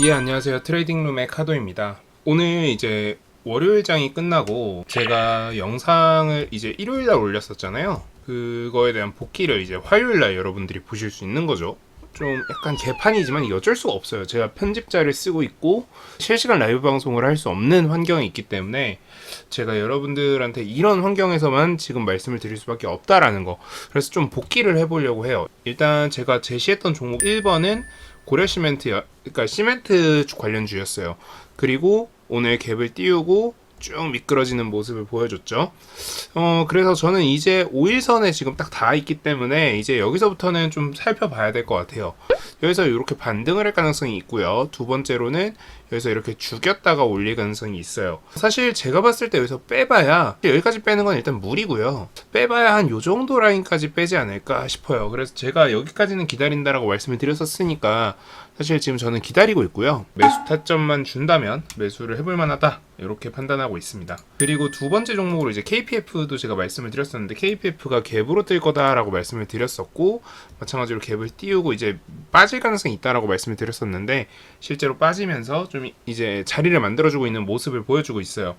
예, 안녕하세요. 트레이딩룸의 카도입니다. 오늘 이제 월요일장이 끝나고 제가 영상을 이제 일요일날 올렸었잖아요. 그거에 대한 복귀를 이제 화요일날 여러분들이 보실 수 있는 거죠. 좀 약간 개판이지만 이게 어쩔 수가 없어요. 제가 편집자를 쓰고 있고 실시간 라이브 방송을 할 수 없는 환경이 있기 때문에 제가 여러분들한테 이런 환경에서만 지금 말씀을 드릴 수밖에 없다라는 거. 그래서 좀 복귀를 해보려고 해요. 일단 제가 제시했던 종목 1번은 고려 시멘트, 그러니까 시멘트 관련주였어요. 그리고 오늘 갭을 띄우고 쭉 미끄러지는 모습을 보여줬죠. 그래서 저는 이제 5일선에 지금 딱 닿아 있기 때문에 이제 여기서부터는 좀 살펴봐야 될 것 같아요. 여기서 이렇게 반등을 할 가능성이 있고요. 두 번째로는 여기서 이렇게 죽였다가 올릴 가능성이 있어요. 사실 제가 봤을 때 여기서 빼봐야 여기까지 빼는 건 일단 무리고요. 빼봐야 한 요 정도 라인까지 빼지 않을까 싶어요. 그래서 제가 여기까지는 기다린다라고 말씀을 드렸었으니까 사실 지금 저는 기다리고 있고요. 매수 타점만 준다면 매수를 해볼 만하다, 이렇게 판단하고 있습니다. 그리고 두 번째 종목으로 이제 KPF도 제가 말씀을 드렸었는데 KPF가 갭으로 뜰 거다라고 말씀을 드렸었고, 마찬가지로 갭을 띄우고 이제 빠질 가능성이 있다라고 말씀을 드렸었는데 실제로 빠지면서 좀 이제 자리를 만들어주고 있는 모습을 보여주고 있어요.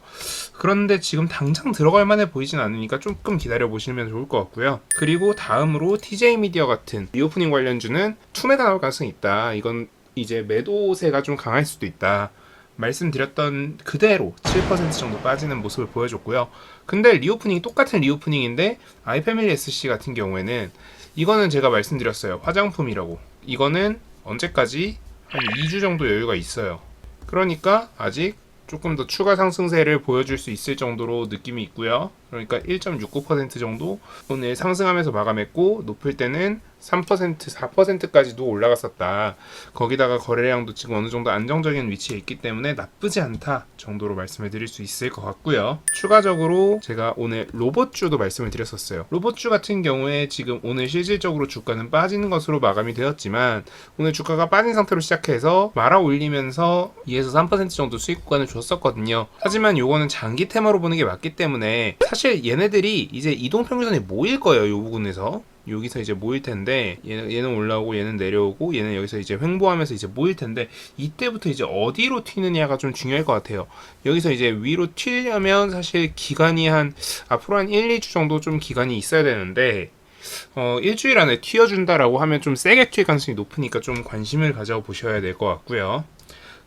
그런데 지금 당장 들어갈 만해 보이진 않으니까 조금 기다려 보시면 좋을 것 같고요. 그리고 다음으로 TJ 미디어 같은 리오프닝 관련주는 투매가 나올 가능성이 있다. 이건 이제 매도세가 좀 강할 수도 있다. 말씀드렸던 그대로 7% 정도 빠지는 모습을 보여줬고요. 근데 리오프닝이 똑같은 리오프닝인데 아이패밀리 SC 같은 경우에는 이거는 제가 말씀드렸어요. 화장품이라고. 이거는 언제까지? 한 2주 정도 여유가 있어요. 그러니까 아직 조금 더 추가 상승세를 보여줄 수 있을 정도로 느낌이 있고요. 그러니까 1.69% 정도 오늘 상승하면서 마감했고, 높을 때는 3%, 4%까지도 올라갔었다. 거기다가 거래량도 지금 어느 정도 안정적인 위치에 있기 때문에 나쁘지 않다 정도로 말씀을 드릴 수 있을 것 같고요. 추가적으로 제가 오늘 로봇주도 말씀을 드렸었어요. 로봇주 같은 경우에 지금 오늘 실질적으로 주가는 빠지는 것으로 마감이 되었지만, 오늘 주가가 빠진 상태로 시작해서 말아 올리면서 2에서 3% 정도 수익 구간을 줬었거든요. 하지만 요거는 장기 테마로 보는 게 맞기 때문에 사실 얘네들이 이제 이동평균선에 모일 거예요. 요 부분에서 여기서 이제 모일 텐데, 얘는 올라오고 얘는 내려오고 얘는 여기서 이제 횡보하면서 이제 모일 텐데, 이때부터 이제 어디로 튀느냐가 좀 중요할 것 같아요. 여기서 이제 위로 튀려면 사실 기간이 앞으로 한 1, 2주 정도 좀 기간이 있어야 되는데, 일주일 안에 튀어준다라고 하면 좀 세게 튀을 가능성이 높으니까 좀 관심을 가져보셔야 될 것 같고요.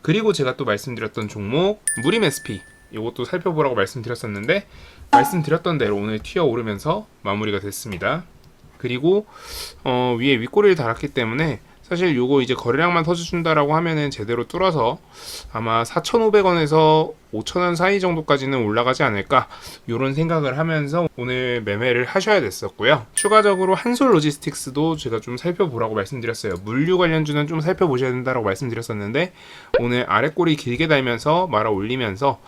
그리고 제가 또 말씀드렸던 종목 무림 SP, 이것도 살펴보라고 말씀드렸었는데 말씀드렸던 대로 오늘 튀어오르면서 마무리가 됐습니다. 그리고 위에 윗꼬리를 달았기 때문에 사실 요거 이제 거래량만 터져준다라고 하면은 제대로 뚫어서 아마 4,500원에서 5,000원 사이 정도까지는 올라가지 않을까, 요런 생각을 하면서 오늘 매매를 하셔야 됐었고요. 추가적으로 한솔 로지스틱스도 제가 좀 살펴보라고 말씀드렸어요. 물류 관련주는 좀 살펴보셔야 된다라고 말씀드렸었는데 오늘 아랫꼬리 길게 달면서 말아 올리면서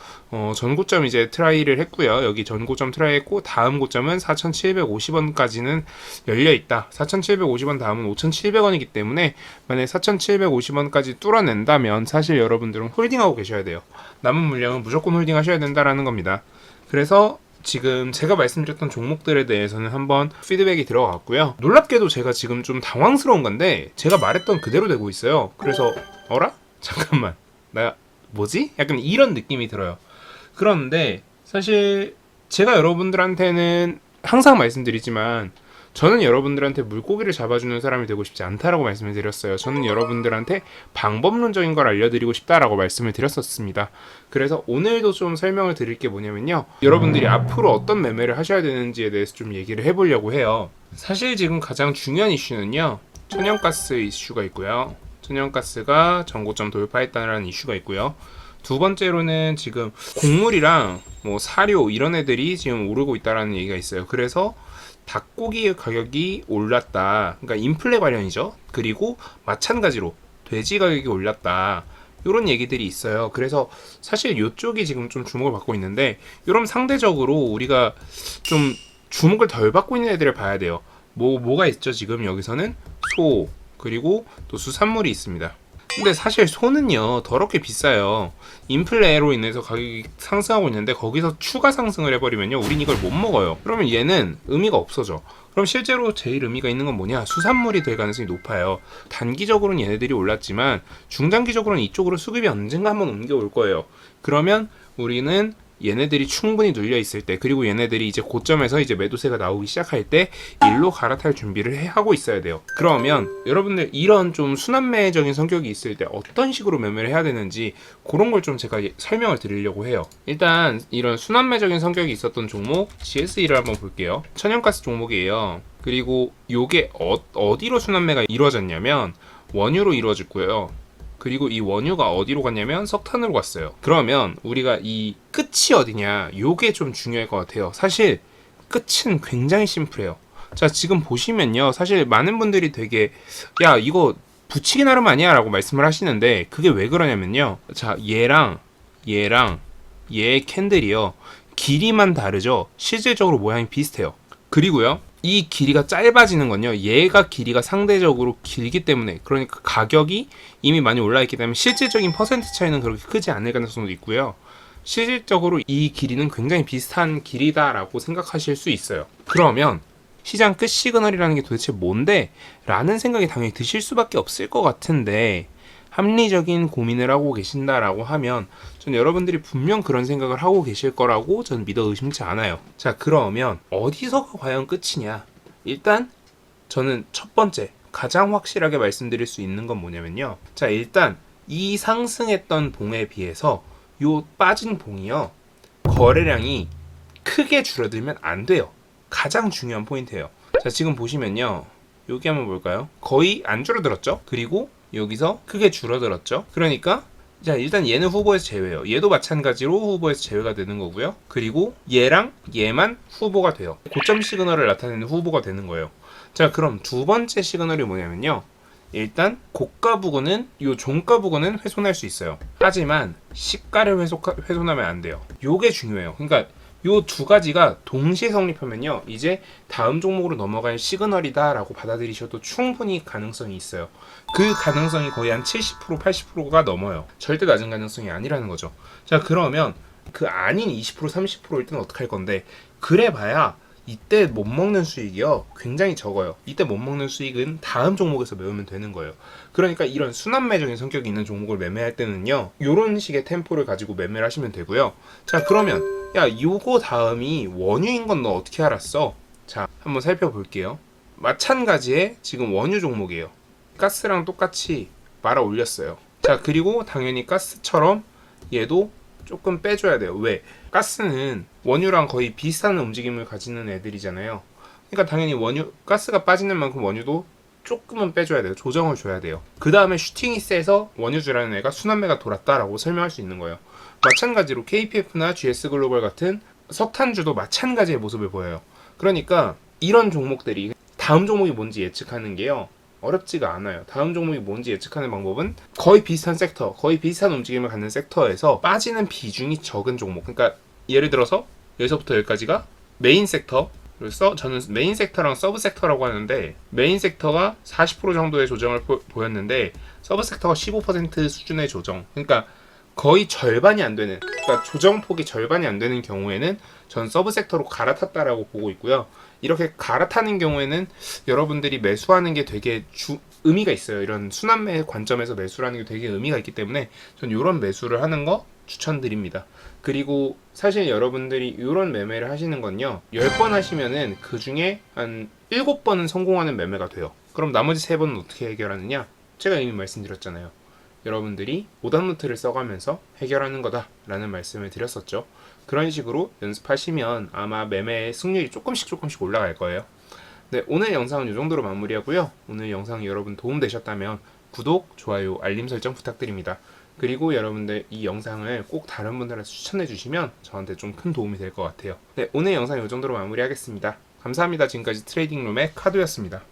전고점 이제 트라이를 했고요. 여기 전고점 트라이 했고, 다음 고점은 4,750원까지는 열려있다. 4,750원 다음은 5,700원이기 때문에 만약에 4,750원까지 뚫어낸다면 사실 여러분들은 홀딩하고 계셔야 돼요. 남은 물량은 무조건 홀딩 하셔야 된다라는 겁니다. 그래서 지금 제가 말씀드렸던 종목들에 대해서는 한번 피드백이 들어갔고요. 놀랍게도 제가 지금 좀 당황스러운 건데 제가 말했던 그대로 되고 있어요. 그래서 어라? 잠깐만, 나 뭐지? 약간 이런 느낌이 들어요. 그런데 사실 제가 여러분들한테는 항상 말씀드리지만 저는 여러분들한테 물고기를 잡아주는 사람이 되고 싶지 않다라고 말씀을 드렸어요. 저는 여러분들한테 방법론적인 걸 알려드리고 싶다라고 말씀을 드렸었습니다. 그래서 오늘도 좀 설명을 드릴 게 뭐냐면요, 여러분들이 앞으로 어떤 매매를 하셔야 되는지에 대해서 좀 얘기를 해보려고 해요. 사실 지금 가장 중요한 이슈는요, 천연가스 이슈가 있고요. 천연가스가 전고점 돌파했다는 이슈가 있고요. 두 번째로는 지금 곡물이랑 뭐 사료 이런 애들이 지금 오르고 있다라는 얘기가 있어요. 그래서 닭고기 가격이 올랐다. 그러니까 인플레 관련이죠. 그리고 마찬가지로 돼지 가격이 올랐다. 이런 얘기들이 있어요. 그래서 사실 이쪽이 지금 좀 주목을 받고 있는데, 이런 상대적으로 우리가 좀 주목을 덜 받고 있는 애들을 봐야 돼요. 뭐가 있죠? 지금 여기서는 소, 그리고 또 수산물이 있습니다. 근데 사실 손은요 더럽게 비싸요. 인플레로 인해서 가격이 상승하고 있는데 거기서 추가 상승을 해버리면요 우린 이걸 못 먹어요. 그러면 얘는 의미가 없어져. 그럼 실제로 제일 의미가 있는 건 뭐냐? 수산물이 될 가능성이 높아요. 단기적으로는 얘네들이 올랐지만 중장기적으로는 이쪽으로 수급이 언젠가 한번 옮겨올 거예요. 그러면 우리는 얘네들이 충분히 눌려 있을 때, 그리고 얘네들이 이제 고점에서 이제 매도세가 나오기 시작할 때 일로 갈아탈 준비를 하고 있어야 돼요. 그러면 여러분들 이런 좀 순환매적인 성격이 있을 때 어떤 식으로 매매를 해야 되는지 그런 걸 좀 제가 설명을 드리려고 해요. 일단 이런 순환매적인 성격이 있었던 종목 GSE를 한번 볼게요. 천연가스 종목이에요. 그리고 요게 어디로 순환매가 이루어졌냐면 원유로 이루어졌고요. 그리고 이 원유가 어디로 갔냐면 석탄으로 갔어요. 그러면 우리가 이 끝이 어디냐, 요게 좀 중요할 것 같아요. 사실 끝은 굉장히 심플해요. 자, 지금 보시면요, 사실 많은 분들이 되게 야 이거 붙이기 나름 아니야 라고 말씀을 하시는데, 그게 왜 그러냐면요, 자 얘랑 얘의 캔들이요 길이만 다르죠 실질적으로 모양이 비슷해요. 그리고요 이 길이가 짧아지는 건요, 얘가 길이가 상대적으로 길기 때문에, 그러니까 가격이 이미 많이 올라있기 때문에 실질적인 퍼센트 차이는 그렇게 크지 않을 가능성도 있고요. 실질적으로 이 길이는 굉장히 비슷한 길이다라고 생각하실 수 있어요. 그러면 시장 끝 시그널이라는 게 도대체 뭔데? 라는 생각이 당연히 드실 수밖에 없을 것 같은데, 합리적인 고민을 하고 계신다라고 하면 전 여러분들이 분명 그런 생각을 하고 계실 거라고 전 믿어 의심치 않아요. 자, 그러면 어디서가 과연 끝이냐? 일단 저는 첫 번째 가장 확실하게 말씀드릴 수 있는 건 뭐냐면요, 자 일단 이 상승했던 봉에 비해서 요 빠진 봉이요 거래량이 크게 줄어들면 안 돼요. 가장 중요한 포인트예요. 자, 지금 보시면요, 여기 한번 볼까요? 거의 안 줄어들었죠? 그리고 여기서 크게 줄어들었죠? 그러니까 자, 일단 얘는 후보에서 제외예요. 얘도 마찬가지로 후보에서 제외가 되는 거고요. 그리고 얘랑 얘만 후보가 돼요. 고점 시그널을 나타내는 후보가 되는 거예요. 자, 그럼 두 번째 시그널이 뭐냐면요, 일단 고가 부근은, 요 종가 부근은 훼손할 수 있어요. 하지만 시가를 훼손하면 안 돼요. 요게 중요해요. 그러니까 요 두 가지가 동시에 성립하면요, 이제 다음 종목으로 넘어갈 시그널이다 라고 받아들이셔도 충분히 가능성이 있어요. 그 가능성이 거의 한 70% 80%가 넘어요. 절대 낮은 가능성이 아니라는 거죠. 자, 그러면 그 아닌 20% 30%일 때는 어떻게 할 건데, 그래 봐야 이때 못 먹는 수익이요 굉장히 적어요. 이때 못 먹는 수익은 다음 종목에서 메우면 되는 거예요. 그러니까 이런 순환매적인 성격이 있는 종목을 매매할 때는요, 이런 식의 템포를 가지고 매매를 하시면 되고요. 자, 그러면 야 요거 다음이 원유인 건 너 어떻게 알았어? 자, 한번 살펴볼게요. 마찬가지의 지금 원유 종목이에요. 가스랑 똑같이 말아 올렸어요. 자, 그리고 당연히 가스처럼 얘도 조금 빼줘야 돼요. 왜? 가스는 원유랑 거의 비슷한 움직임을 가지는 애들이잖아요. 그러니까 당연히 원유, 가스가 빠지는 만큼 원유도 조금은 빼줘야 돼요. 조정을 줘야 돼요. 그 다음에 슈팅이 세서 원유주라는 애가 순환매가 돌았다라고 설명할 수 있는 거예요. 마찬가지로 KPF나 GS글로벌 같은 석탄주도 마찬가지의 모습을 보여요. 그러니까 이런 종목들이 다음 종목이 뭔지 예측하는 게요 어렵지가 않아요. 다음 종목이 뭔지 예측하는 방법은 거의 비슷한 섹터, 거의 비슷한 움직임을 갖는 섹터에서 빠지는 비중이 적은 종목, 그러니까 예를 들어서 여기서부터 여기까지가 메인 섹터, 그래서 저는 메인 섹터랑 서브 섹터라고 하는데, 메인 섹터가 40% 정도의 조정을 보였는데 서브 섹터가 15% 수준의 조정, 그러니까 거의 절반이 안 되는, 그러니까 조정폭이 절반이 안 되는 경우에는 전 서브 섹터로 갈아탔다라고 보고 있고요. 이렇게 갈아타는 경우에는 여러분들이 매수하는 게 되게 의미가 있어요. 이런 순환매 관점에서 매수라는 게 되게 의미가 있기 때문에 전 이런 매수를 하는 거 추천드립니다. 그리고 사실 여러분들이 이런 매매를 하시는 건요, 10번 하시면은 그 중에 한 7번은 성공하는 매매가 돼요. 그럼 나머지 3번은 어떻게 해결하느냐? 제가 이미 말씀드렸잖아요. 여러분들이 오답 노트를 써가면서 해결하는 거다 라는 말씀을 드렸었죠. 그런 식으로 연습하시면 아마 매매의 승률이 조금씩 올라갈 거예요. 네, 오늘 영상은 이 정도로 마무리하고요. 오늘 영상 여러분 도움되셨다면 구독, 좋아요, 알림 설정 부탁드립니다. 그리고 여러분들 이 영상을 꼭 다른 분들한테 추천해 주시면 저한테 좀 큰 도움이 될 것 같아요. 네, 오늘 영상 이 정도로 마무리하겠습니다. 감사합니다. 지금까지 트레이딩룸의 카도였습니다.